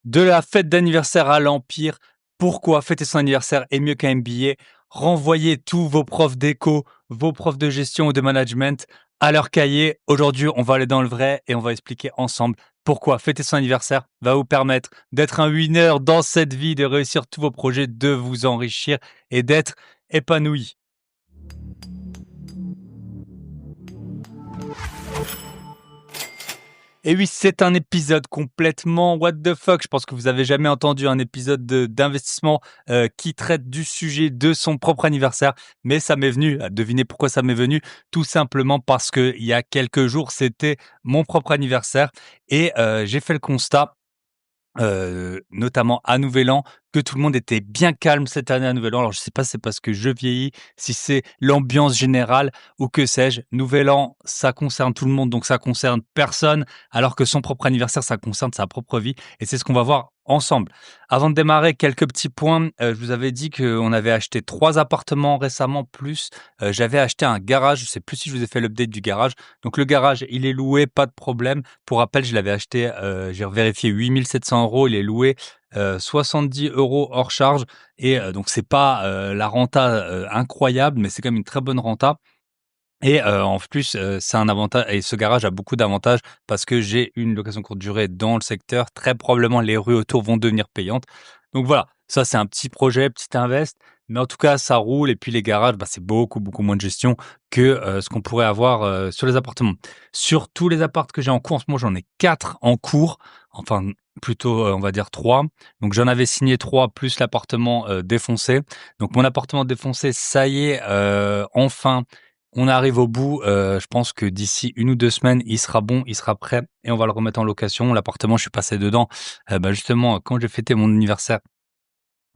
De la fête d'anniversaire à l'Empire, pourquoi fêter son anniversaire est mieux qu'un MBA? Renvoyez tous vos profs d'éco, vos profs de gestion ou de management à leur cahier. Aujourd'hui, on va aller dans le vrai et on va expliquer ensemble pourquoi fêter son anniversaire va vous permettre d'être un winner dans cette vie, de réussir tous vos projets, de vous enrichir et d'être épanoui. Et oui, c'est un épisode complètement what the fuck. Je pense que vous avez jamais entendu un épisode d'investissement qui traite du sujet de son propre anniversaire. Mais ça m'est venu. Devinez pourquoi ça m'est venu? Tout simplement parce que il y a quelques jours, c'était mon propre anniversaire et j'ai fait le constat notamment à Nouvel An, que tout le monde était bien calme cette année à Nouvel An. Alors je sais pas si c'est parce que je vieillis, si c'est l'ambiance générale ou que sais-je. Nouvel An, ça concerne tout le monde, donc ça concerne personne, alors que son propre anniversaire, ça concerne sa propre vie et c'est ce qu'on va voir ensemble. Avant de démarrer, quelques petits points. Je vous avais dit qu'on avait acheté 3 appartements récemment plus, j'avais acheté un garage. Je sais plus si je vous ai fait l'update du garage. Donc le garage, il est loué, pas de problème. Pour rappel, je l'avais acheté, j'ai vérifié 8 700 €. Il est loué 70 € hors charge et donc c'est pas la renta incroyable, mais c'est quand même une très bonne renta. Et en plus, c'est un avantage et ce garage a beaucoup d'avantages parce que j'ai une location courte durée dans le secteur. Très probablement, les rues autour vont devenir payantes. Donc voilà, ça, c'est un petit projet, petit invest, mais en tout cas, ça roule et puis les garages, bah, c'est beaucoup, beaucoup moins de gestion que, ce qu'on pourrait avoir, sur les appartements. Sur tous les apparts que j'ai en cours, en ce moment, j'en ai 4 en cours, enfin plutôt, on va dire 3. Donc j'en avais signé 3 plus l'appartement, défoncé. Donc mon appartement défoncé, ça y est, enfin on arrive au bout, je pense que d'ici 1 ou 2 semaines, il sera bon, il sera prêt et on va le remettre en location. L'appartement, je suis passé dedans, bah, justement, quand j'ai fêté mon anniversaire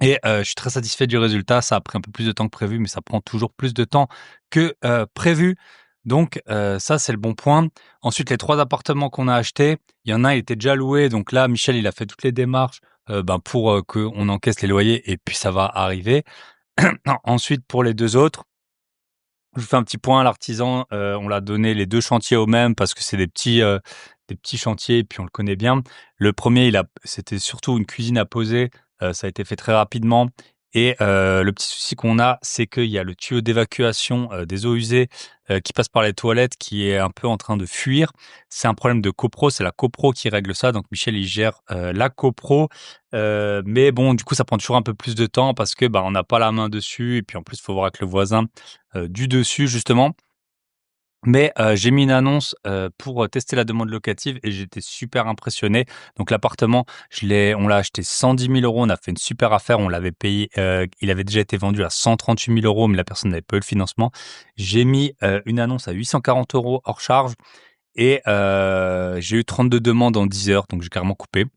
et je suis très satisfait du résultat. Ça a pris un peu plus de temps que prévu, mais ça prend toujours plus de temps que, prévu. Donc ça, c'est le bon point. Ensuite, les 3 appartements qu'on a achetés, il y en a, il était déjà loué. Donc là, Michel, il a fait toutes les démarches, ben, pour, qu'on encaisse les loyers et puis ça va arriver. Ensuite, pour les 2 autres, je vous fais un petit point, l'artisan, on l'a donné les 2 chantiers au même parce que c'est des petits chantiers et puis on le connaît bien. Le premier, c'était surtout une cuisine à poser, ça a été fait très rapidement et le petit souci qu'on a, c'est qu'il y a le tuyau d'évacuation, des eaux usées, qui passe par les toilettes qui est un peu en train de fuir. C'est un problème de copro, c'est la copro qui règle ça, donc Michel, il gère, la copro, mais bon, du coup, ça prend toujours un peu plus de temps parce que, bah, on n'a pas la main dessus et puis en plus, il faut voir avec le voisin du dessus justement. Mais j'ai mis une annonce, pour, tester la demande locative et j'étais super impressionné. Donc l'appartement, on l'a acheté 110 000 €, on a fait une super affaire, on l'avait payé, il avait déjà été vendu à 138 000 €, mais la personne n'avait pas eu le financement. J'ai mis, une annonce à 840 € hors charge et j'ai eu 32 demandes en 10 heures, donc j'ai carrément coupé.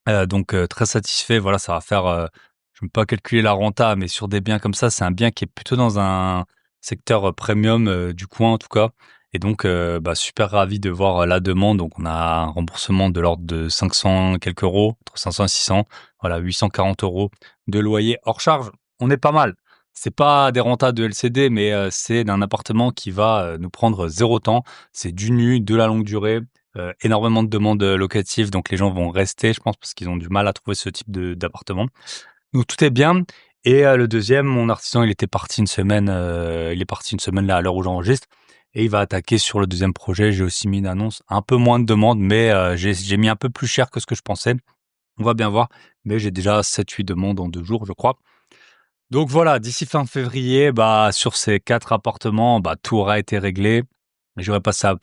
Donc très satisfait, voilà, ça va faire, je ne vais pas calculer la renta, mais sur des biens comme ça, c'est un bien qui est plutôt dans un secteur, premium, du coin en tout cas et donc bah, super ravi de voir, la demande. Donc on a un remboursement de l'ordre de 500 quelques euros, entre 500 et 600, voilà 840 € de loyer hors charge. On est pas mal. C'est pas des rentas de LCD, mais c'est d'un appartement qui va, nous prendre 0 temps. C'est du nu, de la longue durée. Énormément de demandes, locatives, donc les gens vont rester, je pense, parce qu'ils ont du mal à trouver ce type de d'appartement. Donc tout est bien et le 2e, mon artisan, il est parti une semaine là, à l'heure où j'enregistre et il va attaquer sur le 2e projet. J'ai aussi mis une annonce, un peu moins de demandes, mais j'ai mis un peu plus cher que ce que je pensais. On va bien voir, mais j'ai déjà 7 8 demandes en 2 jours, je crois. Donc voilà, d'ici fin février, bah, sur ces 4 appartements, bah, tout aura été réglé. J'aurai passé à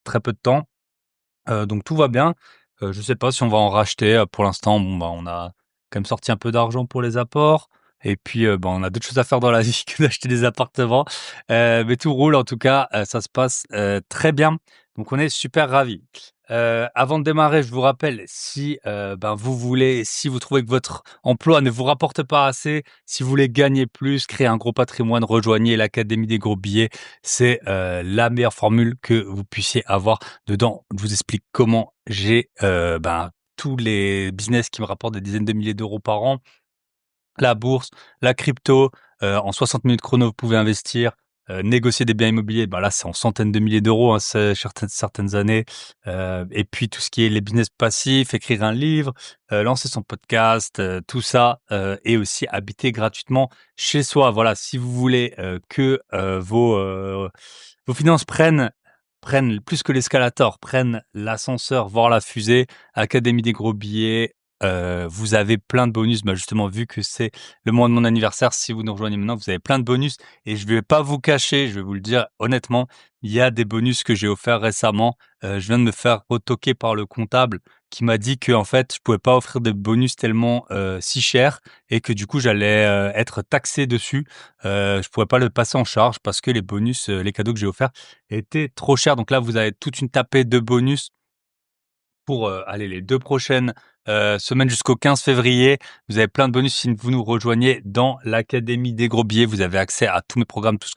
très peu de temps. Donc tout va bien. Je sais pas si on va en racheter, pour l'instant, bon, bah, on a quand même sorti un peu d'argent pour les apports et puis, bah, on a d'autres choses à faire dans la vie que d'acheter des appartements. Mais tout roule en tout cas, ça se passe, très bien. Donc on est super ravis. Avant de démarrer, je vous rappelle si, ben, si vous trouvez que votre emploi ne vous rapporte pas assez, si vous voulez gagner plus, créer un gros patrimoine, rejoignez l'Académie des gros billets. C'est, la meilleure formule que vous puissiez avoir. Dedans, je vous explique comment j'ai, ben, tous les business qui me rapportent des dizaines de milliers d'euros par an, la bourse, la crypto, en 60 minutes chrono, vous pouvez investir. négocier des biens immobiliers, bah là, c'est en centaines de milliers d'euros, hein, c'est certaines années. Et puis tout ce qui est les business passifs, écrire un livre, lancer son podcast, tout ça, et aussi habiter gratuitement chez soi. Voilà, si vous voulez que vos finances prennent plus que l'escalator, prennent l'ascenseur, voire la fusée, Académie des gros billets, vous avez plein de bonus. Bah, justement, vu que c'est le mois de mon anniversaire, si vous nous rejoignez maintenant, vous avez plein de bonus et je vais pas vous cacher, je vais vous le dire honnêtement, il y a des bonus que j'ai offerts récemment. Je viens de me faire retoquer par le comptable qui m'a dit qu'en fait, je pouvais pas offrir des bonus tellement, si chers et que du coup, j'allais, être taxé dessus. Je pourrais pas le passer en charge parce que les bonus, les cadeaux que j'ai offerts étaient trop chers. Donc là, vous avez toute une tapée de bonus pour, allez, les 2 prochaines, semaines jusqu'au 15 février. Vous avez plein de bonus si vous nous rejoignez dans l'académie des gros billets. Vous avez accès à tous mes programmes, tout ce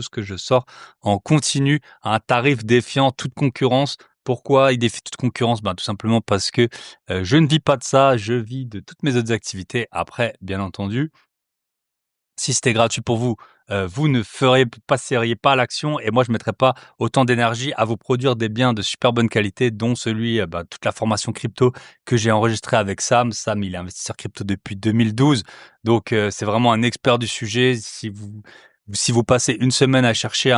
que je sors en continu à un tarif défiant toute concurrence. Pourquoi il défie toute concurrence? Ben, tout simplement parce que, je ne vis pas de ça, je vis de toutes mes autres activités. Après, bien entendu, si c'était gratuit pour vous, vous ne passeriez pas à l'action et moi je mettrais pas autant d'énergie à vous produire des biens de super bonne qualité, dont celui, bah, toute la formation crypto que j'ai enregistrée avec Sam. Sam, il est investisseur crypto depuis 2012, donc c'est vraiment un expert du sujet. Si vous passez une semaine à chercher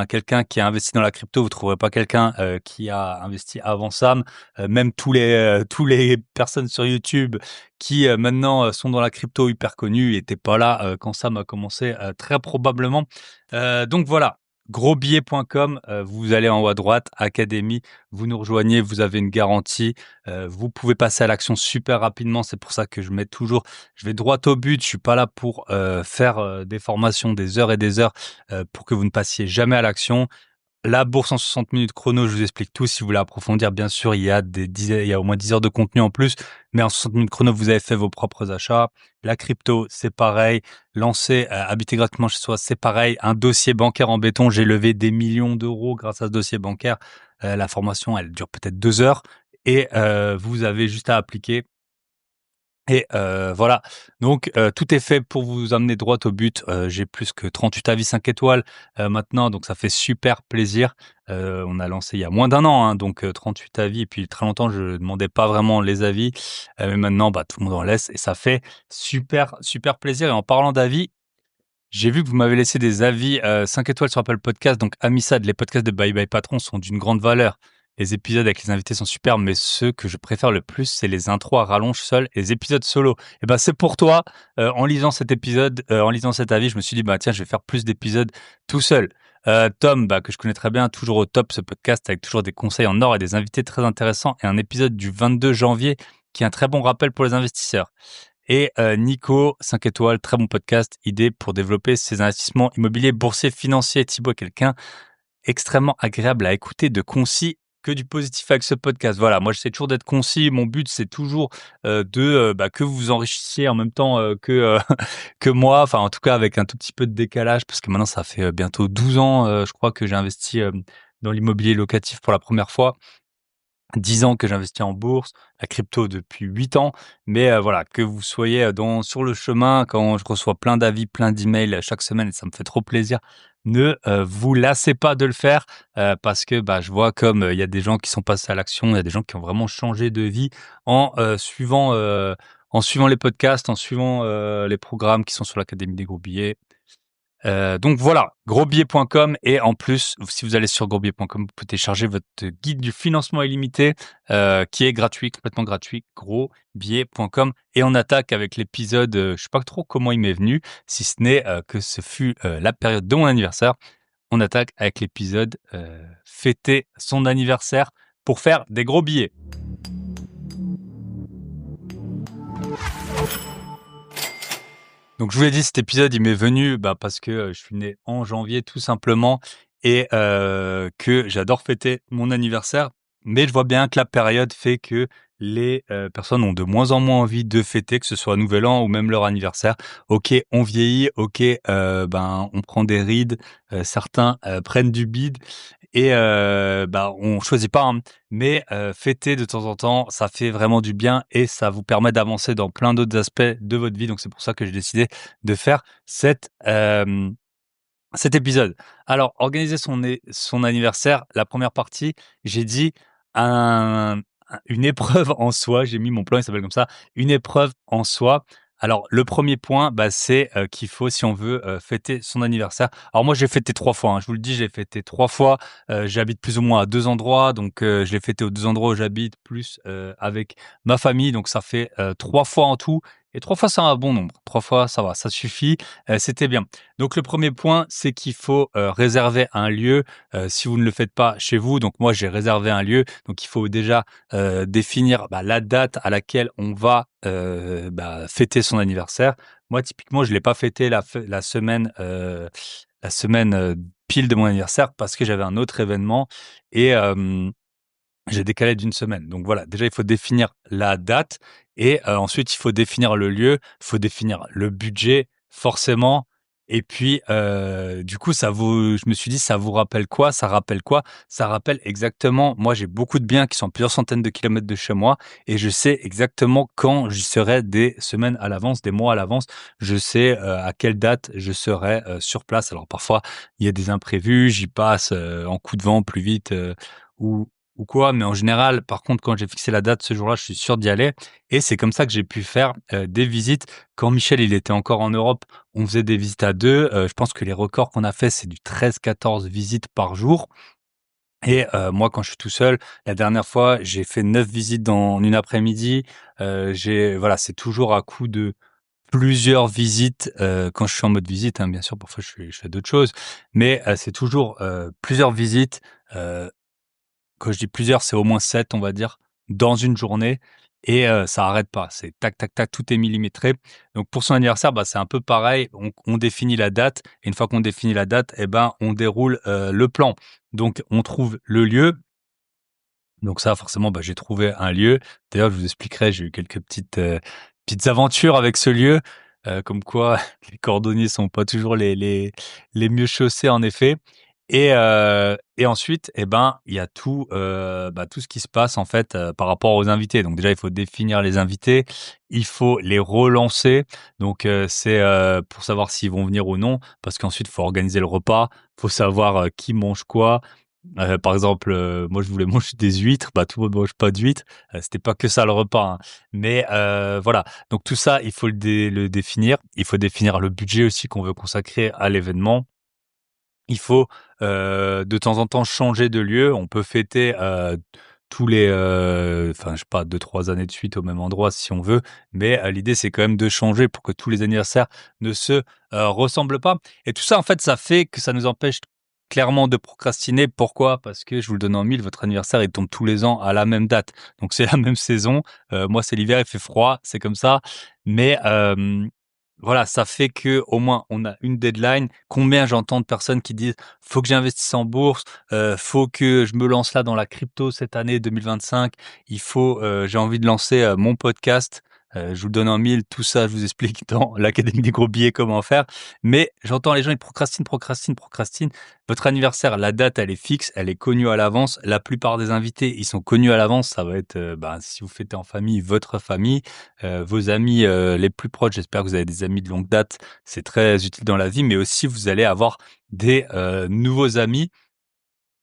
quelqu'un qui a investi dans la crypto, vous trouverez pas quelqu'un, qui a investi avant Sam. Même tous les personnes sur YouTube qui maintenant sont dans la crypto hyper connus, n'étaient pas là quand Sam a commencé, très probablement. Donc voilà, grosbillet.com, vous allez en haut à droite, académie, vous nous rejoignez, vous avez une garantie, vous pouvez passer à l'action super rapidement. C'est pour ça que je vais droit au but. Je suis pas là pour faire des formations, des heures et des heures, pour que vous ne passiez jamais à l'action. La bourse en 60 minutes chrono, je vous explique tout. Si vous voulez approfondir, bien sûr, il y a au moins 10 heures de contenu en plus. Mais en 60 minutes chrono, vous avez fait vos propres achats. La crypto, c'est pareil. Habiter gratuitement chez soi, c'est pareil. Un dossier bancaire en béton, j'ai levé des millions d'euros grâce à ce dossier bancaire. La formation, elle dure peut-être 2 heures et vous avez juste à appliquer. Et voilà, donc tout est fait pour vous amener droit au but. J'ai plus que 38 avis 5 étoiles, maintenant, donc ça fait super plaisir. On a lancé il y a moins d'un an, hein, donc 38 avis et puis très longtemps, je demandais pas vraiment les avis, mais maintenant, bah, tout le monde en laisse et ça fait super, super plaisir. Et en parlant d'avis, j'ai vu que vous m'avez laissé des avis, 5 étoiles sur Apple Podcast, donc Amissad, les podcasts de Bye Bye Patron sont d'une grande valeur. Les épisodes avec les invités sont super, mais ceux que je préfère le plus, c'est les intros à rallonge seul et les épisodes solo. Et ben, c'est pour toi, en lisant cet épisode, en lisant cet avis, je me suis dit: «Bah, tiens, je vais faire plus d'épisodes tout seul». Tom, bah, que je connais très bien, toujours au top ce podcast avec toujours des conseils en or et des invités très intéressants et un épisode du 22 janvier qui est un très bon rappel pour les investisseurs. Et Nico, 5 étoiles, très bon podcast, idée pour développer ses investissements immobiliers, boursiers, financiers. Thibaut est quelqu'un extrêmement agréable à écouter, de concis, que du positif avec ce podcast. Voilà, moi j'essaie toujours d'être concis. Mon but c'est toujours bah, que vous vous enrichissiez en même temps que moi. Enfin, en tout cas avec un tout petit peu de décalage, parce que maintenant ça fait bientôt 12 ans, je crois que j'ai investi dans l'immobilier locatif pour la première fois. 10 ans que j'investis en bourse, la crypto depuis 8 ans, mais voilà, que vous soyez, sur le chemin, quand je reçois plein d'avis, plein d'emails chaque semaine et ça me fait trop plaisir, ne, vous lassez pas de le faire, parce que, bah, je vois comme, il y a des gens qui sont passés à l'action, il y a des gens qui ont vraiment changé de vie en suivant les podcasts, en suivant, les programmes qui sont sur l'académie des gros billets. Donc voilà, grosbillet.com et en plus, si vous allez sur grosbillet.com, vous pouvez télécharger votre guide du financement illimité, qui est gratuit, complètement gratuit, grosbillet.com. Et on attaque avec l'épisode, je sais pas trop comment il m'est venu, si ce n'est, que ce fut, la période de mon anniversaire. On attaque avec l'épisode, fêter son anniversaire pour faire des gros billets. Donc je vous l'ai dit, cet épisode, il m'est venu, bah, parce que, je suis né en janvier tout simplement et que j'adore fêter mon anniversaire. Mais je vois bien que la période fait que les, personnes ont de moins en moins envie de fêter, que ce soit Nouvel An ou même leur anniversaire. OK, on vieillit, OK, ben, on prend des rides, certains, prennent du bide et bah, on choisit pas, hein. Mais fêter de temps en temps, ça fait vraiment du bien et ça vous permet d'avancer dans plein d'autres aspects de votre vie. Donc c'est pour ça que j'ai décidé de faire Cet épisode. Alors, organiser son anniversaire, la première partie, j'ai dit un une épreuve en soi, j'ai mis mon plan, il s'appelle comme ça, une épreuve en soi. Alors le premier point, bah, c'est, qu'il faut si on veut, fêter son anniversaire. Alors moi, j'ai fêté 3 fois, hein, je vous le dis, j'ai fêté 3 fois, j'habite plus ou moins à 2 endroits, donc je l'ai fêté aux 2 endroits où j'habite, plus, avec ma famille, donc ça fait, 3 fois en tout et 3 fois, c'est un bon nombre. 3 fois, ça va, ça suffit, c'était bien. Donc le premier point, c'est qu'il faut, réserver un lieu, si vous ne le faites pas chez vous. Donc moi, j'ai réservé un lieu, donc il faut déjà, définir, bah, la date à laquelle on va, bah, fêter son anniversaire. Moi, typiquement, je l'ai pas fêté la semaine, pile de mon anniversaire parce que j'avais un autre événement et j'ai décalé d'une semaine. Donc voilà, déjà, il faut définir la date et ensuite, il faut définir le lieu, il faut définir le budget, forcément et puis, du coup, je me suis dit: «Ça vous rappelle quoi?» Ça rappelle quoi? Ça rappelle exactement moi, j'ai beaucoup de biens qui sont à plusieurs centaines de kilomètres de chez moi et je sais exactement quand j'y serai des semaines à l'avance, des mois à l'avance. Je sais, à quelle date je serai, sur place. Alors parfois, il y a des imprévus, j'y passe, en coup de vent plus vite, ou quoi, mais en général, par contre, quand j'ai fixé la date ce jour-là, je suis sûr d'y aller et c'est comme ça que j'ai pu faire, des visites. Quand Michel, il était encore en Europe, on faisait des visites à 2. Je pense que les records qu'on a fait, c'est du 13-14 visites par jour et moi, quand je suis tout seul, la dernière fois, j'ai fait 9 visites dans une après-midi. Voilà, c'est toujours à coup de plusieurs visites, quand je suis en mode visite, hein, bien sûr, parfois je fais d'autres choses, mais c'est toujours, plusieurs visites, heu quand je dis plusieurs, c'est au moins 7, on va dire, dans une journée et ça arrête pas. C'est tac, tac, tac, tout est millimétré. Donc pour son anniversaire, bah, c'est un peu pareil. On définit la date et une fois qu'on définit la date et ben, on déroule, le plan. Donc on trouve le lieu. Donc ça, forcément, bah, j'ai trouvé un lieu. D'ailleurs, je vous expliquerai, j'ai eu quelques petites aventures avec ce lieu, comme quoi les cordonniers sont pas toujours les mieux chaussés, en effet. Et ensuite, eh ben, il y a tout, bah, tout ce qui se passe, en fait, par rapport aux invités. Donc déjà, il faut définir les invités, il faut les relancer. Donc c'est, pour savoir s'ils vont venir ou non, parce qu'ensuite, il faut organiser le repas, il faut savoir, qui mange quoi. Par exemple, moi je voulais manger des huîtres, bah, tout le monde mange pas d'huîtres, c'était pas que ça le repas, hein. Mais voilà, donc tout ça, il faut le définir. Il faut définir le budget aussi qu'on veut consacrer à l'événement. Il faut, de temps en temps changer de lieu. On peut fêter, tous les, enfin je sais pas 2-3 années de suite au même endroit si on veut, mais l'idée c'est quand même de changer pour que tous les anniversaires ne se, ressemblent pas et tout ça en fait, ça fait que ça nous empêche clairement de procrastiner. Pourquoi? Parce que je vous le donne en mille, votre anniversaire il tombe tous les ans à la même date, donc c'est la même saison. Moi c'est l'hiver, il fait froid, c'est comme ça, mais voilà, ça fait que au moins on a une deadline. Combien j'entends de personnes qui disent: «Faut que j'investisse en bourse, faut que je me lance là dans la crypto cette année 2025. Il faut, j'ai envie de lancer, mon podcast». Je vous le donne en mille, tout ça je vous explique dans l'académie des gros billets comment faire. Mais j'entends les gens, ils procrastinent, procrastinent, procrastinent. Votre anniversaire, la date, elle est fixe, elle est connue à l'avance. La plupart des invités, ils sont connus à l'avance. Ça va être, bah, si vous fêtez en famille, votre famille. Vos amis, les plus proches, j'espère que vous avez des amis de longue date, c'est très utile dans la vie, mais aussi vous allez avoir des, nouveaux amis.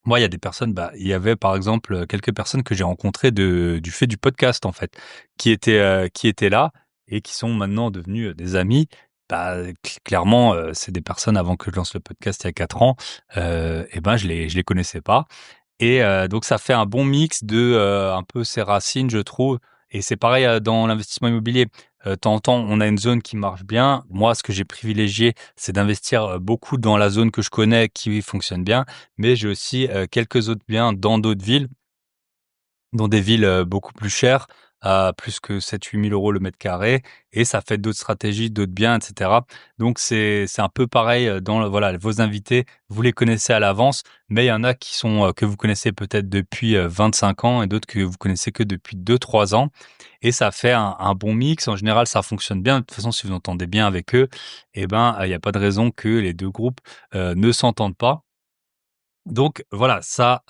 Moi, il y a des personnes, bah, il y avait par exemple, quelques personnes que j'ai rencontrées du fait du podcast en fait, qui étaient là et qui sont maintenant devenus, des amis. Bah, clairement, c'est des personnes avant que je lance le podcast il y a 4 ans, et ben, je les connaissais pas et donc ça fait un bon mix de, un peu ses racines, je trouve et c'est pareil, dans l'investissement immobilier. De temps en temps, on a une zone qui marche bien. Moi, ce que j'ai privilégié, c'est d'investir, beaucoup dans la zone que je connais, qui fonctionne bien, mais j'ai aussi, quelques autres biens dans d'autres villes dans des villes, beaucoup plus chères, à plus que 7-8 000 € le mètre carré et ça fait d'autres stratégies, d'autres biens et cetera. Donc c'est un peu pareil, dans voilà, vos invités, vous les connaissez à l'avance, mais il y en a qui sont, que vous connaissez peut-être depuis, 25 ans et d'autres que vous connaissez que depuis 2-3 ans et ça fait un bon mix. En général, ça fonctionne bien. De toute façon, si vous entendez bien avec eux et ben, il y a pas de raison que les 2 groupes, ne s'entendent pas. Donc voilà, ça,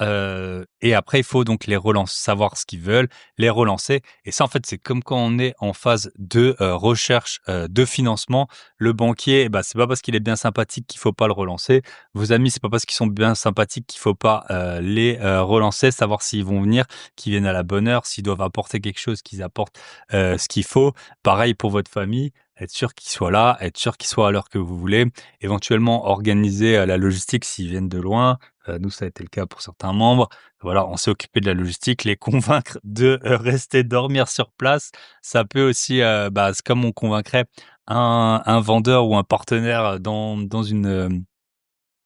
et après il faut donc les relancer, savoir ce qu'ils veulent, les relancer et ça, en fait, c'est comme quand on est en phase de, recherche, de financement. Le banquier, bah, c'est pas parce qu'il est bien sympathique qu'il faut pas le relancer. Vos amis, c'est pas parce qu'ils sont bien sympathiques qu'il faut pas, les, relancer, savoir s'ils vont venir, qu'ils viennent à la bonne heure, s'ils doivent apporter quelque chose, qu'ils apportent, ce qu'il faut. Pareil pour votre famille, être sûr qu'ils soient là, être sûr qu'ils soient à l'heure que vous voulez. Éventuellement organiser, la logistique s'ils viennent de loin. Nous, ça a été le cas pour certains membres. Voilà, on s'est occupé de la logistique, les convaincre de, rester dormir sur place. Ça peut aussi, bah, c'est comme on convaincrait un vendeur ou un partenaire dans une,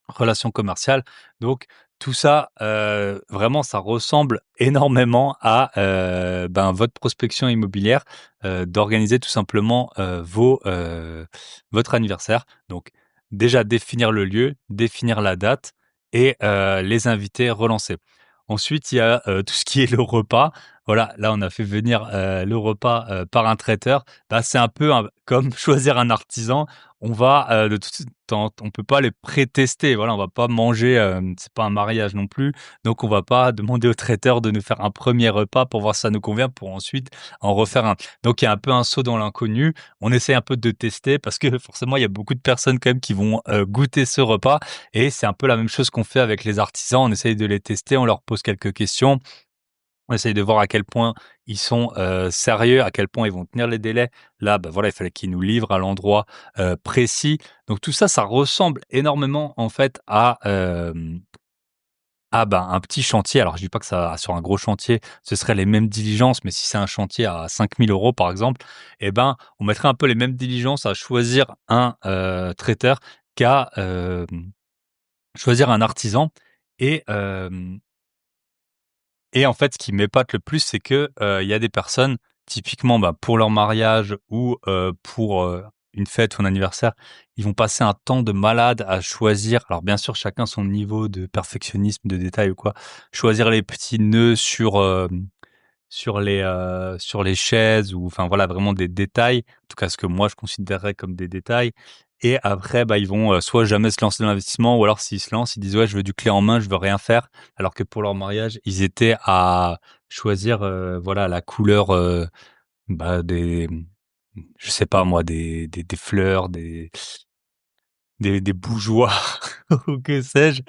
relation commerciale. Donc tout ça, vraiment, ça ressemble énormément à, ben, votre prospection immobilière, d'organiser tout simplement, votre anniversaire. Donc déjà définir le lieu, définir la date et les invités, relancer. Ensuite, il y a, tout ce qui est le repas. Voilà, là, on a fait venir, le repas, par un traiteur. Bah, c'est un peu comme choisir un artisan. On va, de toute on peut pas les pré-tester, voilà, on va pas manger, c'est pas un mariage non plus, donc on va pas demander au traiteur de nous faire un premier repas pour voir si ça nous convient, pour ensuite en refaire un. Donc il y a un peu un saut dans l'inconnu. On essaie un peu de tester parce que forcément il y a beaucoup de personnes quand même qui vont, goûter ce repas et c'est un peu la même chose qu'on fait avec les artisans. On essaye de les tester, on leur pose quelques questions. On essaye de voir à quel point ils sont, sérieux, à quel point ils vont tenir les délais. Là, bah, voilà, il fallait qu'ils nous livrent à l'endroit, précis. Donc tout ça, ça ressemble énormément en fait à, bah, un petit chantier. Alors je dis pas que ça sur un gros chantier, ce serait les mêmes diligences, mais si c'est un chantier à 5 000 € par exemple, eh ben, on mettrait un peu les mêmes diligences à choisir un, traiteur qu'à, choisir un artisan et en fait, ce qui m'épate le plus, c'est que, il y a des personnes, typiquement, bah, pour leur mariage ou, pour, une fête ou un anniversaire, ils vont passer un temps de malade à choisir, alors bien sûr, chacun son niveau de perfectionnisme, de détail ou quoi, choisir les petits nœuds sur les chaises ou enfin voilà, vraiment des détails, en tout cas ce que moi je considérerais comme des détails et après, bah, ils vont, soit jamais se lancer dans l'investissement ou alors s'ils se lancent, ils disent: «Ouais, je veux du clé en main, je veux rien faire». Alors que pour leur mariage, ils étaient à choisir, voilà la couleur, bah, je sais pas moi, des fleurs, des bougeoirs ou que sais-je.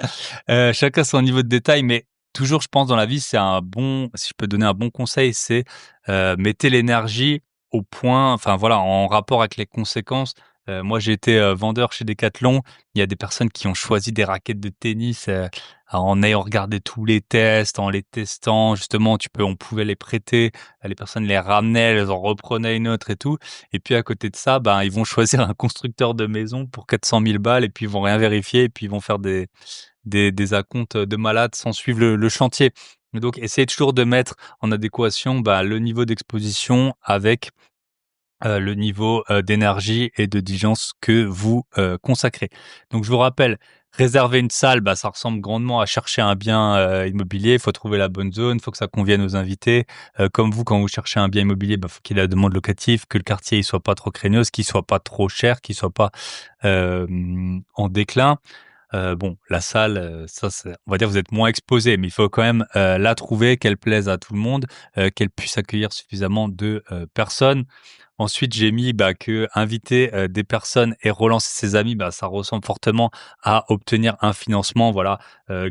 Chacun son niveau de détail, mais toujours, je pense, dans la vie, c'est un bon si je peux donner un bon conseil, c'est, mettez l'énergie au point enfin, voilà, en rapport avec les conséquences. Moi, j'ai été, vendeur chez Decathlon. Il y a des personnes qui ont choisi des raquettes de tennis, en ayant regardé tous les tests, en les testant. Justement, on pouvait les prêter, les personnes les ramenaient, elles en reprenaient une autre et tout et puis à côté de ça, ben, ils vont choisir un constructeur de maison pour 400 000 balles et puis ils vont rien vérifier et puis ils vont faire des acomptes de malades sans suivre le chantier. Et donc essayez toujours de mettre en adéquation, bah, le niveau d'exposition avec, le niveau, d'énergie et de diligence que vous, consacrez. Donc je vous rappelle, réserver une salle, bah, ça ressemble grandement à chercher un bien, immobilier. Il faut trouver la bonne zone, il faut que ça convienne aux invités. Comme vous, quand vous cherchez un bien immobilier, bah, faut qu'il ait la demande locative, que le quartier il soit pas trop craignos, qu'il soit pas trop cher, qu'il soit pas, en déclin. Bon, la salle, ça c'est on va dire vous êtes moins exposé, mais il faut quand même, la trouver, qu'elle plaise à tout le monde, qu'elle puisse accueillir suffisamment de, personnes. Ensuite, j'ai mis, bah, que inviter, des personnes et relancer ses amis, bah, ça ressemble fortement à obtenir un financement. Voilà,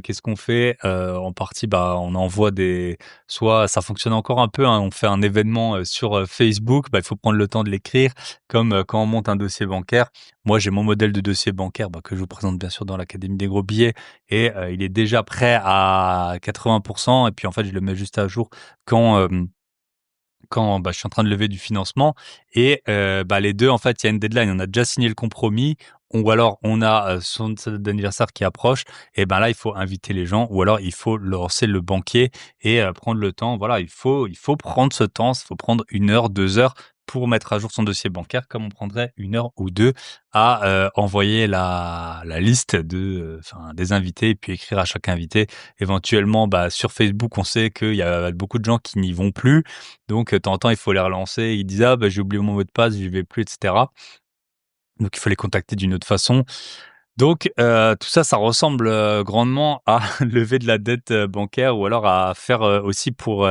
qu'est-ce qu'on fait? En partie, bah, on envoie des soit ça fonctionne encore un peu, hein, on fait un événement, sur, Facebook, bah, il faut prendre le temps de l'écrire comme, quand on monte un dossier bancaire. Moi, j'ai mon modèle de dossier bancaire, bah, que je vous présente bien sûr dans l'académie des gros billets et il est déjà prêt à 80 et puis en fait, je le mets juste à jour quand, bah, je suis en train de lever du financement et bah, les 2 en fait, il y a une deadline. On a déjà signé le compromis ou alors on a, sa date d'anniversaire qui approche et ben, là, il faut inviter les gens ou alors il faut lancer le banquier et prendre le temps. Voilà, il faut prendre ce temps, il faut prendre 1 heure, 2 heures pour mettre à jour son dossier bancaire comme on prendrait 1 heure ou 2 à, envoyer la liste enfin, des invités et puis écrire à chaque invité. Éventuellement, bah, sur Facebook, on sait qu'il y a beaucoup de gens qui n'y vont plus donc, de temps en temps, il faut les relancer. Ils disent: «Ah bah, j'ai oublié mon mot de passe, j'y vais plus» et cetera. Donc il faut les contacter d'une autre façon. Donc tout ça, ça ressemble, grandement à lever de la dette, bancaire ou alors à faire, aussi pour,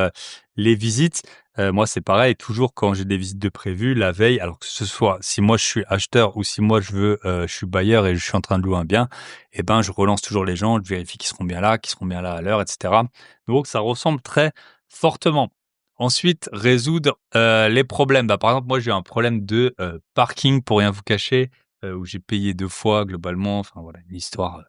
les visites. Moi, c'est pareil, toujours quand j'ai des visites de prévues, la veille, alors que ce soit si moi je suis acheteur ou si moi je suis bailleur et je suis en train de louer un bien, et ben, je relance toujours les gens, je vérifie qu'ils seront bien là, qu'ils seront bien là à l'heure et cetera. Donc ça ressemble très fortement. Ensuite, résoudre, les problèmes. Bah, par exemple, moi, j'ai un problème de, parking pour rien vous cacher, où j'ai payé 2 fois globalement. Enfin voilà, une histoire,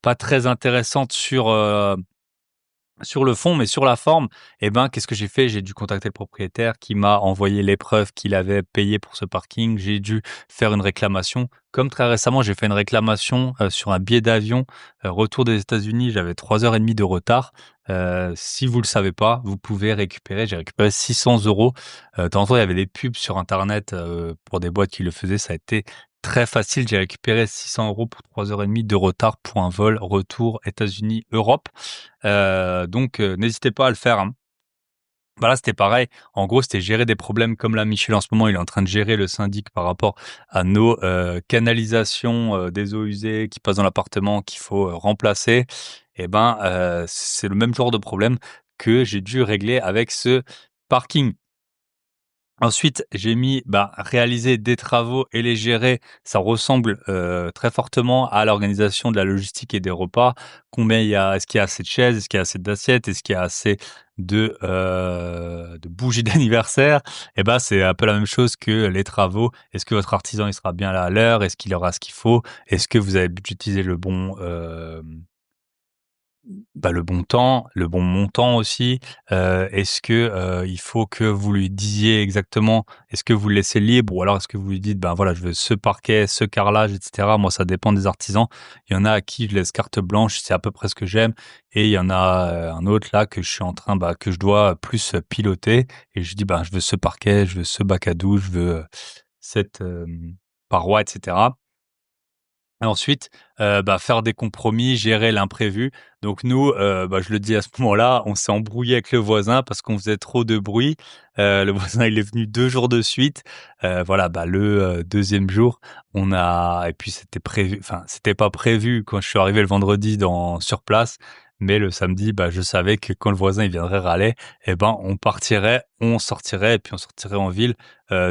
pas très intéressante sur le fond, mais sur la forme, eh ben, qu'est-ce que j'ai fait? J'ai dû contacter le propriétaire qui m'a envoyé les preuves qu'il avait payé pour ce parking. J'ai dû faire une réclamation. Comme très récemment, j'ai fait une réclamation, sur un billet d'avion, retour des États-Unis. J'avais 3 heures et demie de retard. Si vous le savez pas, vous pouvez récupérer j'ai récupéré 600 €. De temps en temps, il y avait des pubs sur internet, pour des boîtes qui le faisaient. Ça a été très facile. J'ai récupéré 600 € pour 3 heures et demie de retard pour un vol retour États-Unis-Europe. Donc n'hésitez pas à le faire, hein. Voilà, c'était pareil. En gros, c'était gérer des problèmes comme là, Michel, en ce moment, il est en train de gérer le syndic par rapport à nos, canalisations, des eaux usées qui passent dans l'appartement qu'il faut, remplacer. Et ben, c'est le même genre de problème que j'ai dû régler avec ce parking. Ensuite, j'ai mis, bah, réaliser des travaux et les gérer, ça ressemble, très fortement à l'organisation de la logistique et des repas. Combien il y a est-ce qu'il y a assez de chaises? Est-ce qu'il y a assez d'assiettes? Est-ce qu'il y a assez de bougies d'anniversaire? Et ben, c'est un peu la même chose que les travaux. Est-ce que votre artisan, il sera bien là à l'heure? Est-ce qu'il aura ce qu'il faut? Est-ce que vous avez budgétisé le bon, bah, le bon temps, le bon montant aussi. Est-ce que, il faut que vous lui disiez exactement est-ce que vous le laissez libre ou alors est-ce que vous lui dites: «Ben, voilà, je veux ce parquet, ce carrelage» et cetera. Moi, ça dépend des artisans. Il y en a à qui je laisse carte blanche, c'est à peu près ce que j'aime et il y en a, un autre là que je suis en train, bah, que je dois plus, piloter et je dis: «Ben, je veux ce parquet, je veux ce bac à douche, je veux, cette, paroi» et cetera. Et ensuite, bah, faire des compromis, gérer l'imprévu. Donc nous, bah, je le dis à ce moment-là, on s'est embrouillé avec le voisin parce qu'on faisait trop de bruit. Le voisin, il est venu 2 jours de suite. Voilà, bah, le, 2e jour, on a et puis c'était prévu enfin, c'était pas prévu quand je suis arrivé le vendredi sur place, mais le samedi, bah, je savais que quand le voisin, il viendrait râler et ben, on sortirait et puis on sortirait en ville,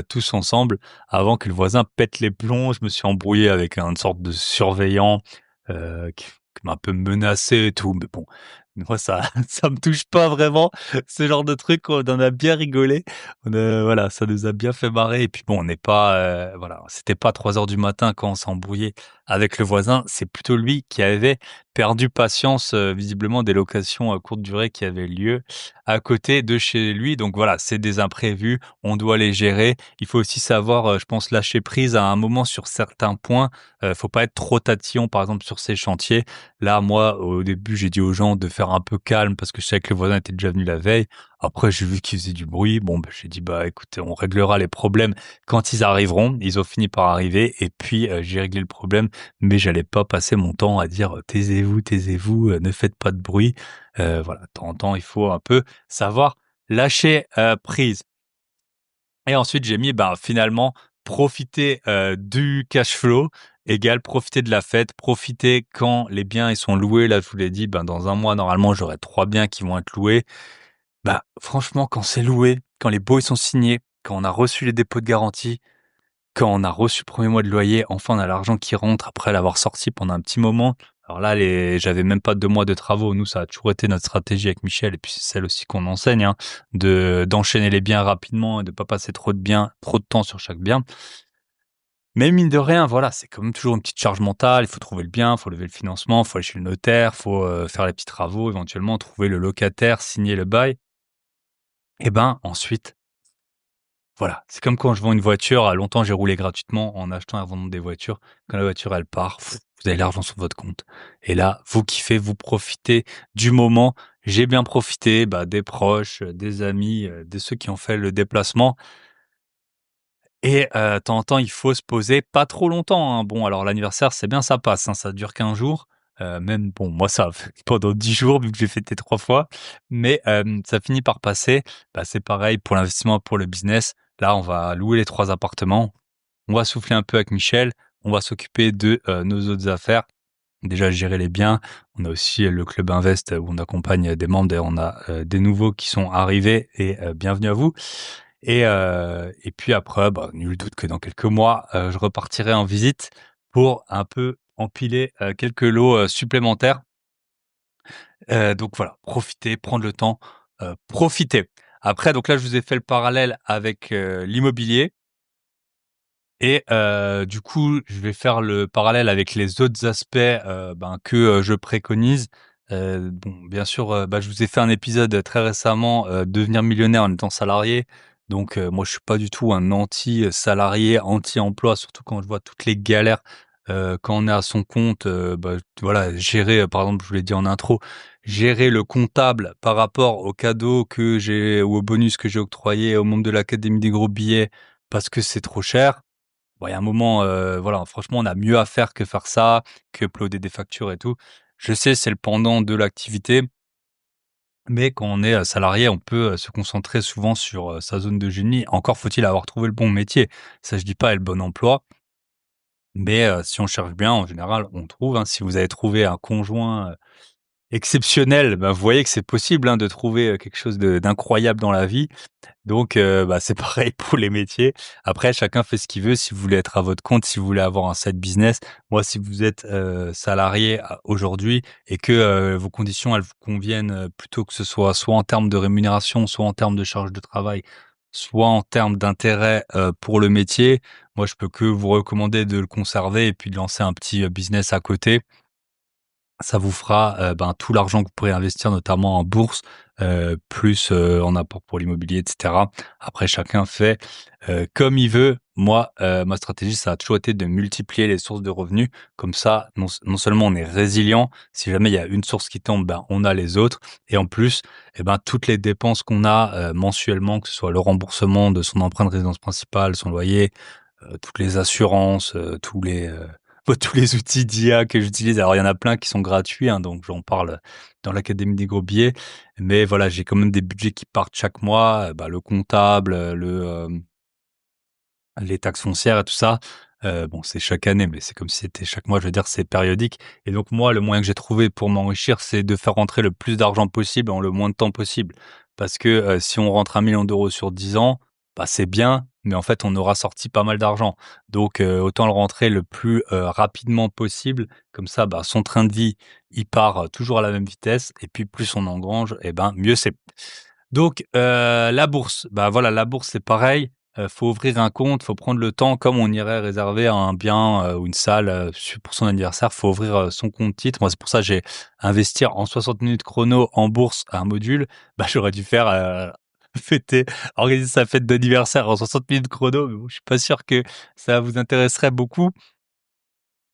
tous ensemble avant que le voisin pète les plombs. Je me suis embrouillé avec une sorte de surveillant, qui m'a un peu menacé et tout, mais bon, moi ça ça me touche pas vraiment, ce genre de truc, on en a bien rigolé. Voilà, ça nous a bien fait marrer et puis bon, on n'est pas, voilà, c'était pas 3 heures du matin quand on s'est embrouillé avec le voisin, c'est plutôt lui qui avait perdu patience, visiblement des locations à courte durée qui avaient lieu à côté de chez lui. Donc voilà, c'est des imprévus, on doit les gérer. Il faut aussi savoir, je pense, lâcher prise à un moment sur certains points. Faut pas être trop tatillon, par exemple, sur ces chantiers. Là, moi, au début, j'ai dit aux gens de faire un peu calme parce que je savais que le voisin était déjà venu la veille. Après, j'ai vu qu'il faisait du bruit. Bon, bah, j'ai dit: «Bah, écoutez, on réglera les problèmes quand ils arriveront». Ils ont fini par arriver et puis, j'ai réglé le problème, mais j'allais pas passer mon temps à dire: «Taisez-vous, taisez-vous, ne faites pas de bruit». Voilà, de temps en temps, il faut un peu savoir lâcher, prise. Et ensuite, j'ai mis, ben, finalement, profiter, du cash flow égale profiter de la fête, profiter quand les biens, ils sont loués. Là, je vous l'ai dit, ben, dans un mois, normalement, j'aurai 3 biens qui vont être loués. Bah, franchement, quand c'est loué, quand les baux, ils sont signés, quand on a reçu les dépôts de garantie, quand on a reçu le premier mois de loyer, enfin, on a l'argent qui rentre après l'avoir sorti pendant un petit moment. Alors là, j'avais même pas 2 mois de travaux. Nous, ça a toujours été notre stratégie avec Michel et puis c'est celle aussi qu'on enseigne, hein, d'enchaîner les biens rapidement et de pas passer trop de temps sur chaque bien. Mais mine de rien, voilà, c'est quand même toujours une petite charge mentale. Il faut trouver le bien, il faut lever le financement, il faut aller chez le notaire, il faut, faire les petits travaux, éventuellement trouver le locataire, signer le bail. Et ben, ensuite, voilà, c'est comme quand je vends une voiture, longtemps j'ai roulé gratuitement en achetant et en vendant des voitures. Quand la voiture elle part, vous avez l'argent sur votre compte. Et là, vous kiffez, vous profitez du moment. J'ai bien profité, bah, des proches, des amis, de ceux qui ont fait le déplacement. Et de temps en temps, il faut se poser, pas trop longtemps, hein. Bon, alors l'anniversaire, c'est bien, ça passe, hein, ça dure 15 jours. Même bon, moi ça a fait pendant 10 jours vu que j'ai fêté 3 fois, mais ça finit par passer. Bah, c'est pareil pour l'investissement, pour le business. Là, on va louer les 3 appartements, on va souffler un peu avec Michel, on va s'occuper de, nos autres affaires. Déjà gérer les biens. On a aussi le club Invest où on accompagne des membres et on a, des nouveaux qui sont arrivés et bienvenue à vous et puis après, bah, nul doute que dans quelques mois, je repartirai en visite pour un peu empiler, quelques lots, supplémentaires. Donc voilà, profiter, prendre le temps, profiter. Après donc là, je vous ai fait le parallèle avec, l'immobilier. Et du coup, je vais faire le parallèle avec les autres aspects, que, je préconise. Bon, bien sûr, je vous ai fait un épisode très récemment, devenir millionnaire en étant salarié. Donc moi, je suis pas du tout un anti, salarié, anti-emploi, surtout quand je vois toutes les galères, quand on est à son compte, voilà, gérer, par exemple, je vous l'ai dit en intro, gérer le comptable par rapport aux cadeaux que j'ai ou aux bonus que j'ai octroyés aux membres de l'académie des gros billets parce que c'est trop cher. Bon, il y a un moment, voilà, franchement, on a mieux à faire que faire ça, que uploader des factures et tout. Je sais, c'est le pendant de l'activité, mais quand on est, salarié, on peut, se concentrer souvent sur, sa zone de génie. Encore faut-il avoir trouvé le bon métier. Ça, je dis pas, et le bon emploi, mais si on cherche bien, en général, on trouve, hein. Si vous avez trouvé un conjoint, exceptionnel, vous voyez que c'est possible, hein, de trouver, quelque chose de d'incroyable dans la vie. Donc c'est pareil pour les métiers. Après, chacun fait ce qu'il veut. Si vous voulez être à votre compte, si vous voulez avoir un side business. Moi, si vous êtes, salarié aujourd'hui et que, vos conditions, elles vous conviennent, plutôt que ce soit en termes de rémunération, soit en termes de charge de travail, soit en termes d'intérêt, pour le métier, moi, je peux que vous recommander de le conserver et puis de lancer un petit, business à côté. Ça vous fera, tout l'argent que vous pourrez investir notamment en bourse, plus, en apport pour l'immobilier et cetera. Après chacun fait, comme il veut. Moi, ma stratégie, ça a toujours été de multiplier les sources de revenus. Comme ça, non seulement on est résilient, si jamais il y a une source qui tombe, on a les autres et en plus, toutes les dépenses qu'on a, mensuellement, que ce soit le remboursement de son emprunt de résidence principale, son loyer, toutes les assurances, tous les outils d'IA que j'utilise. Alors, il y en a plein qui sont gratuits, hein, donc j'en parle dans l'académie des gros billets. Mais voilà, j'ai quand même des budgets qui partent chaque mois, le comptable, les taxes foncières et tout ça, bon, c'est chaque année, mais c'est comme si c'était chaque mois, je veux dire, c'est périodique et donc moi, le moyen que j'ai trouvé pour m'enrichir, c'est de faire rentrer le plus d'argent possible en le moins de temps possible. Parce que, si on rentre 1 million d'euros sur 10 ans, c'est bien, mais en fait, on aura sorti pas mal d'argent. Donc, autant le rentrer le plus, rapidement possible. Comme ça, son train de vie, il part, toujours à la même vitesse et puis plus on engrange mieux c'est. Donc, la bourse, voilà, la bourse, c'est pareil. Faut ouvrir un compte, faut prendre le temps comme on irait réserver un bien, ou une salle, su pour son anniversaire. Faut ouvrir, son compte titre. Moi, c'est pour ça que j'ai investir en 60 minutes chrono en bourse un module. J'aurais dû faire, fêter organiser sa fête d'anniversaire en 60 minutes chrono, mais bon, je suis pas sûr que ça vous intéresserait beaucoup.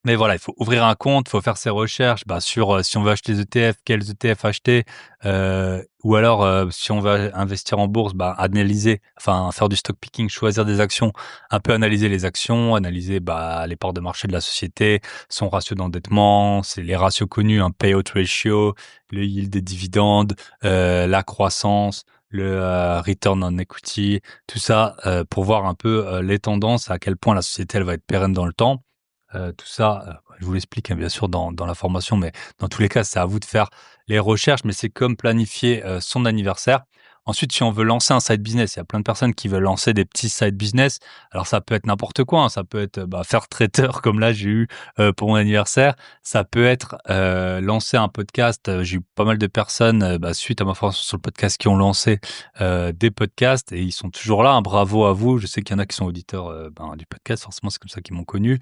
Mais voilà, il faut ouvrir un compte, il faut faire ses recherches, sur, si on veut acheter des ETF, quels ETF acheter, ou alors, si on veut investir en bourse, analyser, enfin faire du stock picking, choisir des actions, un peu analyser les actions, analyser, les parts de marché de la société, son ratio d'endettement, c'est les ratios connus, un payout ratio, le yield des dividendes, la croissance, le, return on equity, tout ça, pour voir un peu, les tendances, à quel point la société elle va être pérenne dans le temps. Tout ça, je vous l'explique, hein, bien sûr dans la formation, mais dans tous les cas, c'est à vous de faire les recherches, mais c'est comme planifier, son anniversaire. Ensuite, si on veut lancer un side business, il y a plein de personnes qui veulent lancer des petits side business. Alors ça peut être n'importe quoi, hein, ça peut être, faire traiteur comme là j'ai eu, pour mon anniversaire. Ça peut être, lancer un podcast, j'ai eu pas mal de personnes, suite à ma formation sur le podcast qui ont lancé, des podcasts et ils sont toujours là, hein. Bravo à vous. Je sais qu'il y en a qui sont auditeurs, du podcast, forcément c'est comme ça qu'ils m'ont connu.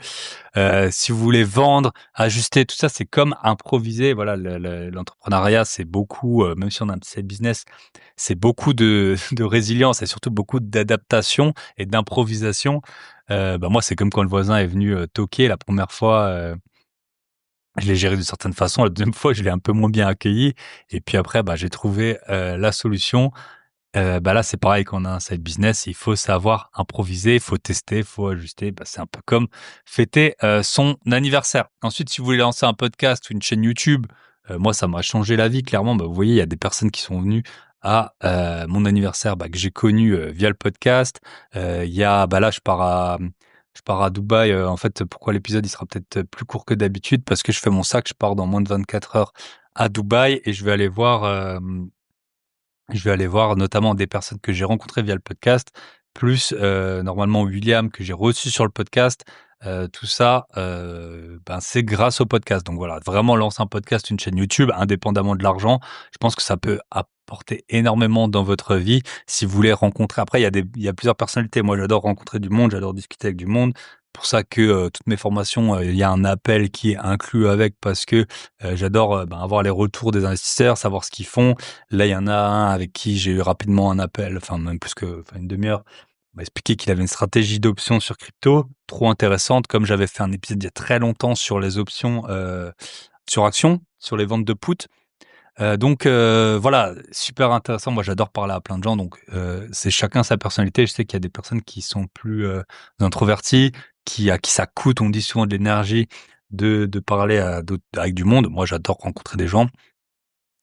Si vous voulez vendre, ajuster, tout ça, c'est comme improviser. Voilà, l'entrepreneuriat, c'est beaucoup, même si on a un petit side business, c'est beaucoup de de résilience et surtout beaucoup d'adaptation et d'improvisation. Moi, c'est comme quand le voisin est venu, toquer la première fois, je l'ai géré d'une certaine façon. La deuxième fois, je l'ai un peu moins bien accueilli et puis après, j'ai trouvé, la solution. Là, c'est pareil quand on a un side business, il faut savoir improviser, il faut tester, il faut ajuster. C'est un peu comme fêter, son anniversaire. Ensuite, si vous voulez lancer un podcast ou une chaîne YouTube, moi, ça m'a changé la vie clairement. Vous voyez, il y a des personnes qui sont venues à, mon anniversaire, que j'ai connu, via le podcast. Il y a, là, je pars Je pars à Dubaï, en fait, pourquoi l'épisode il sera peut-être plus court que d'habitude? Parce que je fais mon sac, je pars dans moins de 24 heures à Dubaï et je vais aller voir notamment des personnes que j'ai rencontrées via le podcast, plus, normalement William que j'ai reçu sur le podcast. Tout ça, ben, c'est grâce au podcast. Donc voilà, vraiment lancer un podcast, une chaîne YouTube, indépendamment de l'argent, je pense que ça peut apporter énormément dans votre vie. Si vous voulez rencontrer après il y a plusieurs personnalités. Moi, j'adore rencontrer du monde, j'adore discuter avec du monde. Pour ça que, toutes mes formations, il y a un appel qui est inclus avec parce que, j'adore, ben, avoir les retours des investisseurs, savoir ce qu'ils font. Là, il y en a un avec qui j'ai eu rapidement un appel, enfin même plus que enfin une demi-heure. Il m'a expliqué qu'il avait une stratégie d'options sur crypto, trop intéressante, comme j'avais fait un épisode il y a très longtemps sur les options, sur actions, sur les ventes de put. Donc voilà, super intéressant. Moi, j'adore parler à plein de gens, donc c'est chacun sa personnalité. Je sais qu'il y a des personnes qui sont plus, introverties, à qui ça coûte, on dit souvent de l'énergie de parler à d'autres avec du monde. Moi, j'adore rencontrer des gens.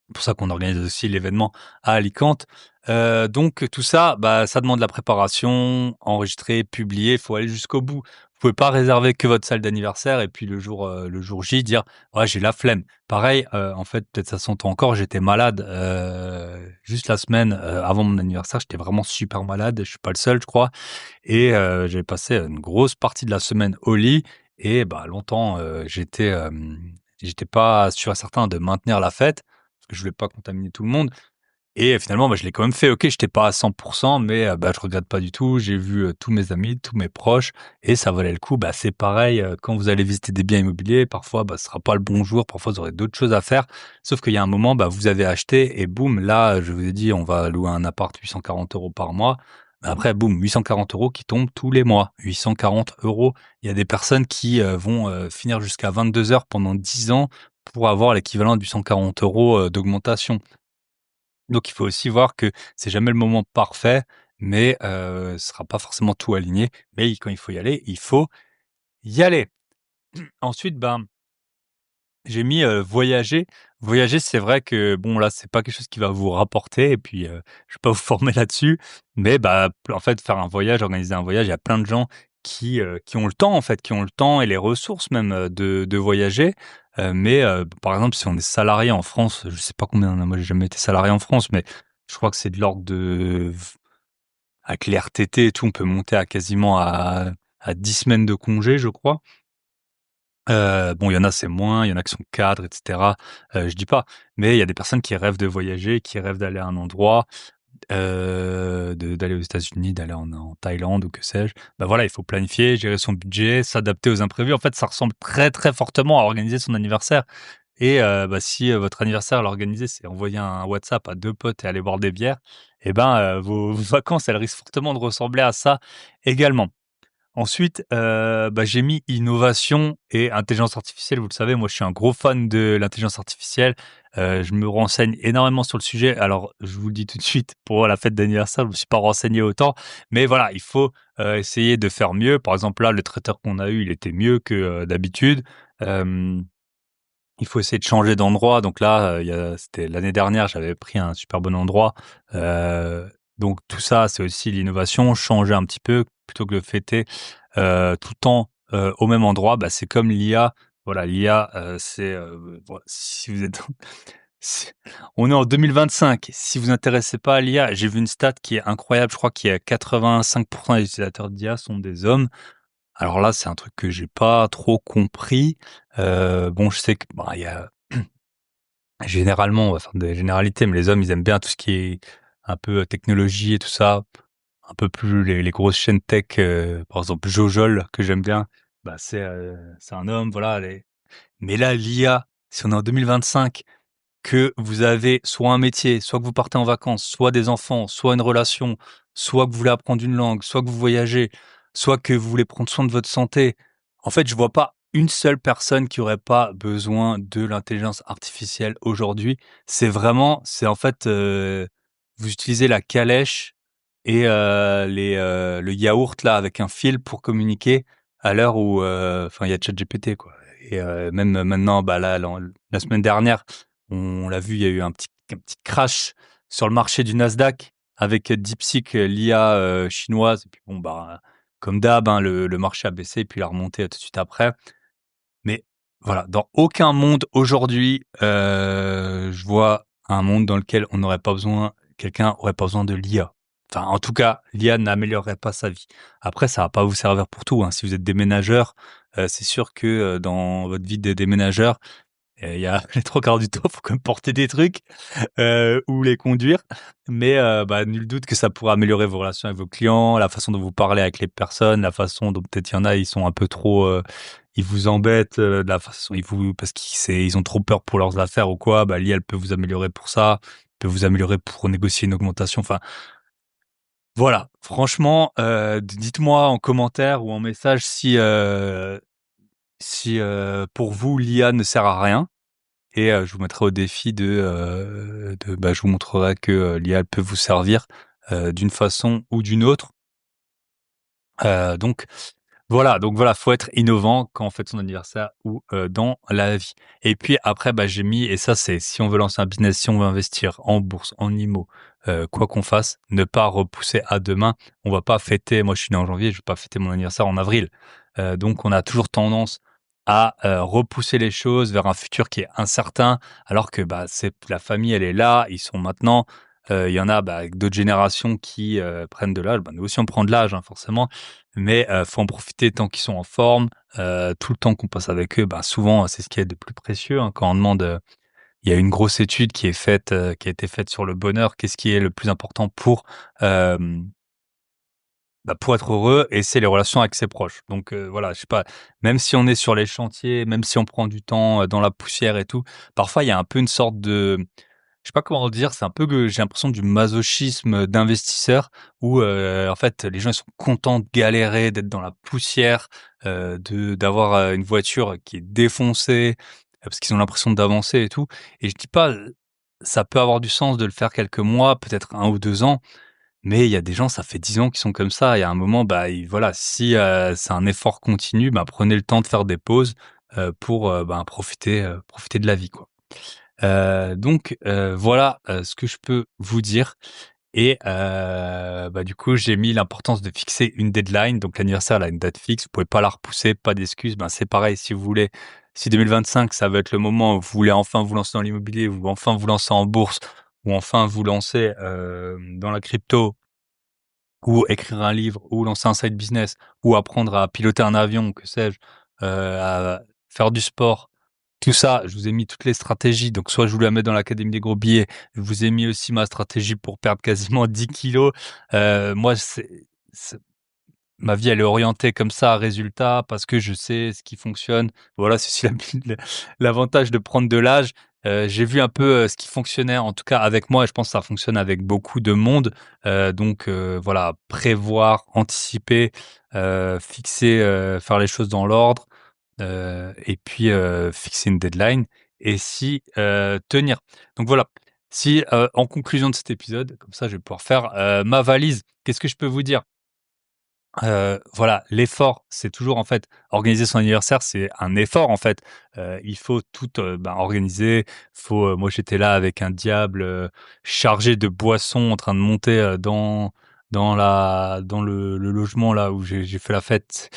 C'est pour ça qu'on organise aussi l'événement à Alicante. Donc tout ça, bah, ça demande de la préparation, enregistrer, publier, il faut aller jusqu'au bout. Vous pouvez pas réserver que votre salle d'anniversaire et puis le jour J dire: «Ouais, j'ai la flemme». Pareil, en fait, peut-être ça s'entend encore, j'étais malade, juste la semaine, avant mon anniversaire, j'étais vraiment super malade, je suis pas le seul, je crois et j'ai passé une grosse partie de la semaine au lit et bah, longtemps, j'étais pas sûr et certain de maintenir la fête parce que je voulais pas contaminer tout le monde et finalement, bah, je l'ai quand même fait. OK, j'étais pas à 100 mais bah, je regrette pas du tout. J'ai vu, tous mes amis, tous mes proches et ça valait le coup. Bah, c'est pareil, quand vous allez visiter des biens immobiliers, parfois, bah, ce sera pas le bon jour, parfois vous aurez d'autres choses à faire. Sauf qu'il y a un moment, bah, vous avez acheté et boum, là, je vous ai dit, on va louer un appart 840 € par mois. Bah, après, boum, 840 € qui tombent tous les mois. 840 €. Il y a des personnes qui, vont, finir jusqu'à 22 heures pendant 10 ans pour avoir l'équivalent de 840 € d'augmentation. Donc il faut aussi voir que c'est jamais le moment parfait, mais ce sera pas forcément tout aligné. Mais quand il faut y aller, il faut y aller. Ensuite, ben, j'ai mis, voyager. Voyager, c'est vrai que bon là, c'est pas quelque chose qui va vous rapporter et puis, je vais pas vous former là-dessus, mais bah, en fait, faire un voyage, organiser un voyage, il y a plein de gens qui ont le temps en fait, qui ont le temps et les ressources même, de voyager. Mais, par exemple, si on est salarié en France, je sais pas combien, moi j'ai jamais été salarié en France, mais je crois que c'est de l'ordre de avec les RTT et tout, on peut monter à quasiment à 10 semaines de congé, je crois. Bon, il y en a, c'est moins, il y en a qui sont cadres et cetera, je dis pas, mais il y a des personnes qui rêvent de voyager, qui rêvent d'aller à un endroit, de d'aller aux États-Unis, d'aller en Thaïlande ou que sais-je. Bah, voilà, il faut planifier, gérer son budget, s'adapter aux imprévus. En fait, ça ressemble très, très fortement à organiser son anniversaire et bah, si, votre anniversaire à l'organiser, c'est envoyer un WhatsApp à 2 potes et aller boire des bières et ben, vos vacances, elles risquent fortement de ressembler à ça également. Ensuite, bah, j'ai mis innovation et intelligence artificielle. Vous le savez, moi, je suis un gros fan de l'intelligence artificielle. Je me renseigne énormément sur le sujet. Alors, je vous le dis tout de suite, pour la fête d'anniversaire, je me suis pas renseigné autant, mais voilà, il faut, essayer de faire mieux. Par exemple, là, le traiteur qu'on a eu, il était mieux que, d'habitude. Hem Il faut essayer de changer d'endroit. Donc là, c'était l'année dernière, j'avais pris un super bon endroit. Heu, donc tout ça, c'est aussi l'innovation, changer un petit peu plutôt que de fêter, tout le temps, au même endroit. Bah, c'est comme l'IA. Voilà, l'IA, voi si vous êtes si on est en 2025. Si vous intéressez pas à l'IA, j'ai vu une stat qui est incroyable. Je crois qu'il y a 85 des utilisateurs d'IA sont des hommes. Alors là, c'est un truc que j'ai pas trop compris. Bon, je sais que, bah, il y a généralement, on va faire des généralités, mais les hommes, ils aiment bien tout ce qui est un peu, technologie et tout ça. Un peu plus les grosses chaînes tech, par exemple Jojol que j'aime bien, bah, c'est un homme, voilà, les mais là, l'IA, si on est en 2025 que vous avez soit un métier, soit que vous partez en vacances, soit des enfants, soit une relation, soit que vous voulez apprendre une langue, soit que vous voyagez, soit que vous voulez prendre soin de votre santé. En fait, je vois pas une seule personne qui aurait pas besoin de l'intelligence artificielle aujourd'hui. C'est en fait, vous utilisez la calèche et le yaourt là avec un fil pour communiquer à l'heure où, enfin il y a ChatGPT quoi et même maintenant, bah, là, la semaine dernière, on l'a vu, il y a eu un petit crash sur le marché du Nasdaq avec DeepSeek, l'IA, chinoise et puis bon, bah, comme d'hab, hein, le marché a baissé et puis il a remonté tout de suite après. Mais voilà, dans aucun monde aujourd'hui, je vois un monde dans lequel quelqu'un aurait pas besoin de l'IA. Enfin, en tout cas, l'IA n'améliorerait pas sa vie. Après, ça va pas vous servir pour tout, hein. Si vous êtes déménageur, c'est sûr que, dans votre vie de déménageur, il y a les 3 quarts du temps, faut quand même porter des trucs, ou les conduire. Mais, bah, nul doute que ça pourrait améliorer vos relations avec vos clients, la façon dont vous parlez avec les personnes, la façon dont peut-être il y en a, ils sont un peu trop, ils vous embêtent, de la façon parce ils ont trop peur pour leurs affaires ou quoi, bah, l'IA, elle peut vous améliorer pour ça, peut vous améliorer pour négocier une augmentation. Enfin, voilà. Franchement, dites-moi en commentaire ou en message si pour vous l'IA ne sert à rien. Et je vous mettrai au défi bah, je vous montrerai que, l'IA elle peut vous servir, d'une façon ou d'une autre. Donc voilà, faut être innovant quand on fête son anniversaire ou, dans la vie. Et puis après, bah, j'ai mis et ça, c'est si on veut lancer un business, si on veut investir en bourse, en IMO, quoi qu'on fasse, ne pas repousser à demain. On va pas fêter moi, je suis né en janvier, je vais pas fêter mon anniversaire en avril. Donc on a toujours tendance à, repousser les choses vers un futur qui est incertain, alors que, bah, c'est la famille, elle est là, ils sont maintenant. Il y en a, bah, avec d'autres générations qui, prennent de l'âge. Bah, nous aussi, on prend de l'âge, hein, forcément, mais faut en profiter tant qu'ils sont en forme. Tout le temps qu'on passe avec eux, bah, souvent, c'est ce qui est de plus précieux, hein. Quand on demande, il y a une grosse étude qui a été faite sur le bonheur. Qu'est-ce qui est le plus important pour être heureux? Et c'est les relations avec ses proches. Donc voilà, je sais pas, même si on est sur les chantiers, même si on prend du temps, dans la poussière et tout, parfois il y a un peu une sorte de je sais pas comment dire, c'est un peu que j'ai l'impression du masochisme d'investisseur où, en fait, les gens, ils sont contents de galérer, d'être dans la poussière, d'avoir, une voiture qui est défoncée, parce qu'ils ont l'impression d'avancer et tout. Et je dis pas, ça peut avoir du sens de le faire quelques mois, peut-être 1 ou 2 ans, mais il y a des gens, ça fait 10 ans qu'ils sont comme ça et à un moment, bah, voilà, si, c'est un effort continu, bah, prenez le temps de faire des pauses, pour, ben, profiter de la vie, quoi. Donc voilà, ce que je peux vous dire et bah, du coup, j'ai mis l'importance de fixer une deadline. Donc l'anniversaire, elle a une date fixe, vous pouvez pas la repousser, pas d'excuses. Ben, c'est pareil si vous voulez si 2025, ça va être le moment où vous voulez enfin vous lancer dans l'immobilier ou enfin vous lancer en bourse ou enfin vous lancer, dans la crypto ou écrire un livre ou lancer un side business ou apprendre à piloter un avion, que sais-je, à faire du sport, tout ça, je vous ai mis toutes les stratégies. Donc, soit je vous la mets dans l'académie des gros billets. Je vous ai mis aussi ma stratégie pour perdre quasiment 10 kilos. Moi, ma vie, elle est orientée comme ça, à résultat, parce que je sais ce qui fonctionne. Voilà, c'est aussi l'avantage de prendre de l'âge. J'ai vu un peu ce qui fonctionnait, en tout cas avec moi, et je pense que ça fonctionne avec beaucoup de monde. Donc voilà, prévoir, anticiper, fixer, faire les choses dans l'ordre. Et puis, fixer une deadline et tenir. Donc voilà, si, en conclusion de cet épisode, comme ça je vais pouvoir faire, ma valise. Qu'est-ce que je peux vous dire? Voilà, l'effort, c'est toujours en fait organiser son anniversaire, c'est un effort en fait. Il faut tout, ben, organiser. Moi j'étais là avec un diable, chargé de boissons en train de monter, dans le logement là où j'ai fait la fête.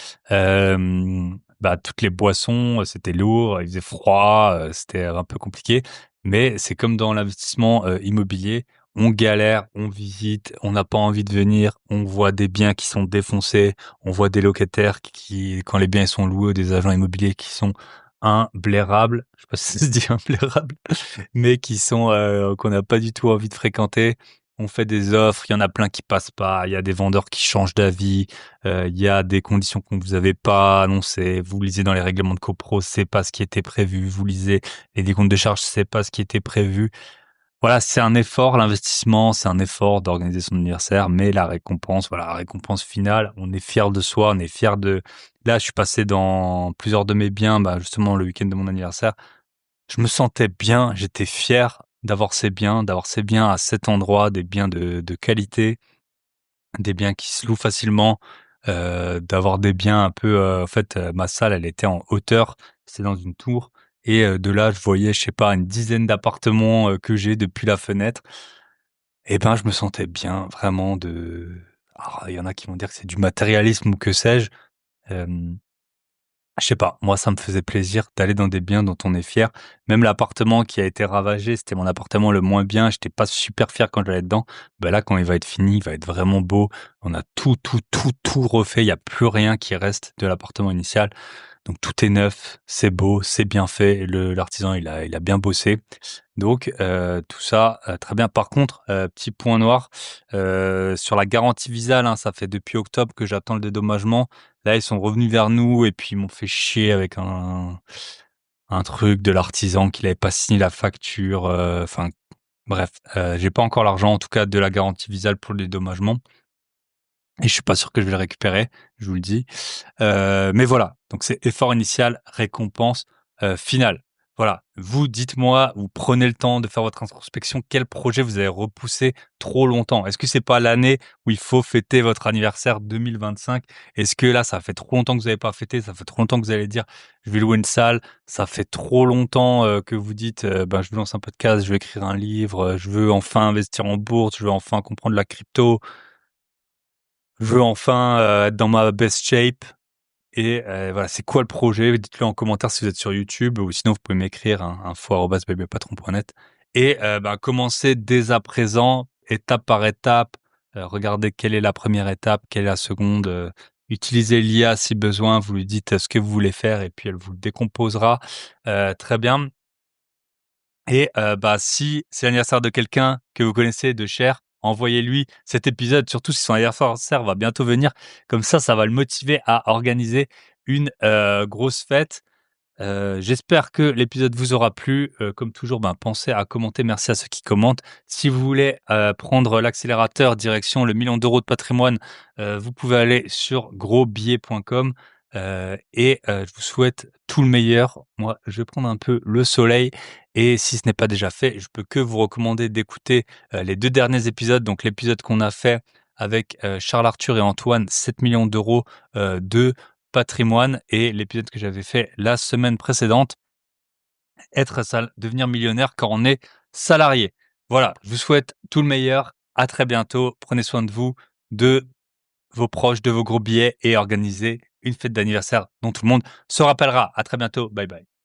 Bah, toutes les boissons, c'était lourd, il faisait froid, c'était un peu compliqué. Mais c'est comme dans l'investissement, immobilier, on galère, on visite, on n'a pas envie de venir, on voit des biens qui sont défoncés, on voit des locataires qui quand les biens ils sont loués, ou des agents immobiliers qui sont imblairables, je sais pas si ça se dit imblairables, mais qui sont, qu'on n'a pas du tout envie de fréquenter. On fait des offres, il y en a plein qui passent pas, il y a des vendeurs qui changent d'avis, il y a des conditions qu'on vous avait pas annoncées. Vous lisez dans les règlements de copro, c'est pas ce qui était prévu. Vous lisez les décomptes de charges, c'est pas ce qui était prévu. Voilà, c'est un effort, l'investissement, c'est un effort d'organiser son anniversaire, mais la récompense, voilà, la récompense finale, on est fier de soi, on est fier de. Là, je suis passé dans plusieurs de mes biens, bah, justement, le week-end de mon anniversaire. Je me sentais bien, j'étais fier d'avoir ces biens à cet endroit, des biens de qualité, des biens qui se louent facilement, d'avoir des biens un peu, en fait, ma salle, elle était en hauteur, c'était dans une tour et de là, je voyais, je sais pas, une dizaine d'appartements, que j'ai depuis la fenêtre et ben, je me sentais bien vraiment Alors, il y en a qui vont dire que c'est du matérialisme ou que sais-je. Hem, je sais pas, moi ça me faisait plaisir d'aller dans des biens dont on est fier. Même l'appartement qui a été ravagé, c'était mon appartement le moins bien, j'étais pas super fier quand j'allais dedans. Bah, là, quand il va être fini, il va être vraiment beau. On a tout refait, il y a plus rien qui reste de l'appartement initial. Donc tout est neuf, c'est beau, c'est bien fait, et le l'artisan il a bien bossé. Donc tout ça, très bien. Par contre, petit point noir, sur la garantie Visal, hein, ça fait depuis octobre que j'attends le dédommagement. Là, ils sont revenus vers nous et puis ils m'ont fait chier avec un truc de l'artisan qu'il avait pas signé la facture, enfin bref, j'ai pas encore l'argent en tout cas de la garantie Visal pour le dédommagement et je suis pas sûr que je vais le récupérer, je vous le dis. Mais voilà, donc c'est effort initial, récompense, finale. Voilà, vous dites-moi, vous prenez le temps de faire votre introspection, quel projet vous avez repoussé trop longtemps? Est-ce que c'est pas l'année où il faut fêter votre anniversaire 2025? Est-ce que là, ça fait trop longtemps que vous avez pas fêté, ça fait trop longtemps que vous allez dire: «Je vais louer une salle», ça fait trop longtemps, que vous dites, «Ben, je veux lancer un podcast, je veux écrire un livre, je veux enfin investir en bourse, je veux enfin comprendre la crypto, je veux enfin, être dans ma best shape». Et voilà, c'est quoi le projet? Dites-le en commentaire si vous êtes sur YouTube ou sinon vous pouvez m'écrire, hein, info@babylpatron.net et bah, commencez dès à présent, étape par étape, regardez quelle est la première étape, quelle est la seconde, utilisez l'IA si besoin, vous lui dites, ce que vous voulez faire et puis elle vous le décomposera, très bien. Et bah, si c'est l'anniversaire de quelqu'un que vous connaissez de cher, envoyez-lui cet épisode, surtout si son anniversaire va bientôt venir. Comme ça va le motiver à organiser une, grosse fête. J'espère que l'épisode vous aura plu. Comme toujours, ben, pensez à commenter. Merci à ceux qui commentent. Si vous voulez, prendre l'accélérateur direction le 1 000 000 de patrimoine, vous pouvez aller sur grosbillets.com, et je vous souhaite tout le meilleur. Moi, je vais prendre un peu le soleil et si ce n'est pas déjà fait, je peux que vous recommander d'écouter, les 2 derniers épisodes. Donc l'épisode qu'on a fait avec, Charles Arthur et Antoine, 7 millions d'euros de patrimoine et l'épisode que j'avais fait la semaine précédente, devenir millionnaire quand on est salarié. Voilà, je vous souhaite tout le meilleur. À très bientôt. Prenez soin de vous, de vos proches, de vos gros billets et organisez une fête d'anniversaire dont tout le monde se rappellera. À très bientôt. Bye bye.